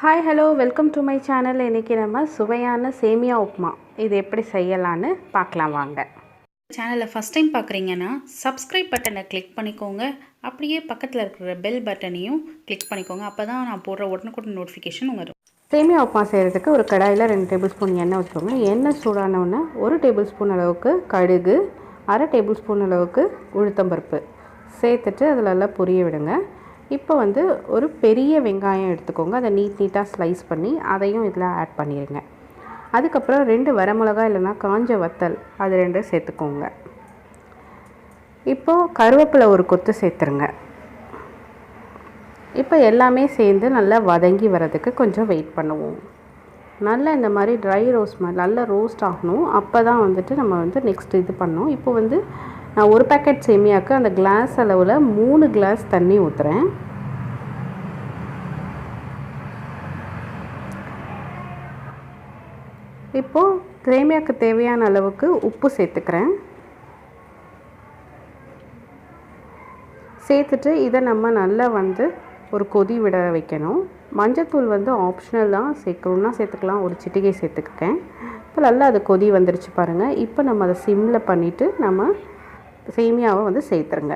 Hi hello welcome to my channel. இன்றைக்கி நம்ம சுவையான சேமியா உப்புமா இது எப்படி செய்யலான்னு பார்க்கலாம் வாங்க. சேனலில் ஃபஸ்ட் டைம் பார்க்குறீங்கன்னா சப்ஸ்கிரைப் பட்டனை கிளிக் பண்ணிக்கோங்க. அப்படியே பக்கத்தில் இருக்கிற பெல் பட்டனையும் கிளிக் பண்ணிக்கோங்க. அப்போ தான் நான் போடுற உடனுக்குடன் நோட்டிஃபிகேஷன் வரும். சேமியா உப்புமா செய்கிறதுக்கு ஒரு கடாயில் 2 டேபிள் ஸ்பூன் எண்ணெய் வச்சுக்கோங்க. எண்ணெய் சூடானவுடனே 1 டேபிள் ஸ்பூன் அளவுக்கு கடுகு, 1/2 டேபிள் ஸ்பூன் அளவுக்கு உளுத்தம்பருப்பு சேர்த்துட்டு அதில் எல்லாம் பொரிய விடுங்க. இப்போ ஒரு பெரிய வெங்காயம் எடுத்துக்கோங்க. அதை நீட்டாக ஸ்லைஸ் பண்ணி அதையும் இதில் ஆட் பண்ணிடுங்க. அதுக்கப்புறம் 2 வரமிளகா இல்லைன்னா காஞ்ச வத்தல் அது 2 சேர்த்துக்கோங்க. இப்போது கருவேப்பிலை ஒரு கொத்து சேர்த்துருங்க. இப்போ எல்லாமே சேர்ந்து நல்லா வதங்கி வரதுக்கு கொஞ்சம் வெயிட் பண்ணுவோம். நல்லா இந்த மாதிரி ட்ரை ரோஸ்ட் மாதிரி நல்லா ரோஸ்ட் ஆகணும். அப்போ தான் நம்ம நெக்ஸ்ட் இது பண்ணோம். இப்போ நான் ஒரு பேக்கெட் சேமியாவுக்கு அந்த கிளாஸ் அளவில் 3 கிளாஸ் தண்ணி ஊற்றுறேன். இப்போது சேமியாவுக்கு தேவையான அளவுக்கு உப்பு சேர்த்துக்கிறேன். சேர்த்துட்டு இதை நம்ம நல்லா ஒரு கொதி விட வைக்கணும். மஞ்சத்தூள் ஆப்ஷனல் தான், சேர்க்கணுன்னா சேர்த்துக்கலாம். ஒரு சிட்டிகை சேர்த்துக்கிட்டேன். இப்போ நல்லா அது கொதி வந்துருச்சு பாருங்கள். இப்போ நம்ம அதை சிம்மில் பண்ணிவிட்டு நம்ம சேமியாவை சேர்த்துருங்க.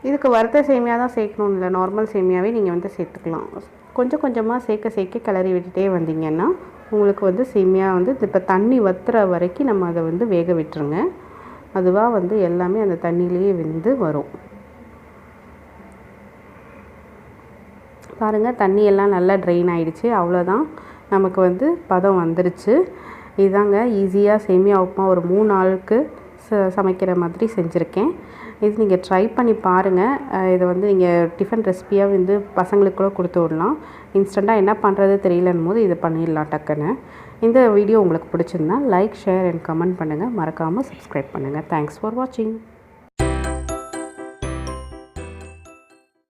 இதுக்கு வறுத்த சேமியா தான் சேர்க்கணும் இல்லை, நார்மல் சேமியாவே நீங்கள் சேர்த்துக்கலாம். கொஞ்சம் கொஞ்சமாக சேர்க்க கிளறி விட்டுட்டே வந்தீங்கன்னா உங்களுக்கு சேமியா இப்போ தண்ணி வற்றுற வரைக்கும் நம்ம அதை வேக விட்டுருங்க. அதுவாக எல்லாமே அந்த தண்ணியிலேயே வரும். பாருங்கள், தண்ணியெல்லாம் நல்லா ட்ரெயின் ஆகிடுச்சு. அவ்வளோதான், நமக்கு பதம் வந்துருச்சு. இதாங்க ஈஸியாக சேமியா உப்புமா ஒரு 3 நாளுக்கு சமைக்கிற மாதிரி செஞ்சுருக்கேன். இது நீங்கள் ட்ரை பண்ணி பாருங்கள். இதை நீங்கள் டிஃபன் ரெசிபியாக பசங்களுக்கு கூட கொடுத்து விடலாம். இன்ஸ்டண்ட்டாக என்ன பண்ணுறது தெரியலன்னும் போது இதை பண்ணிடலாம் டக்குன்னு. இந்த வீடியோ உங்களுக்கு பிடிச்சிருந்தா லைக், ஷேர் அண்ட் கமெண்ட் பண்ணுங்கள். மறக்காமல் சப்ஸ்கிரைப் பண்ணுங்கள். தேங்க்ஸ் ஃபார் வாட்சிங்.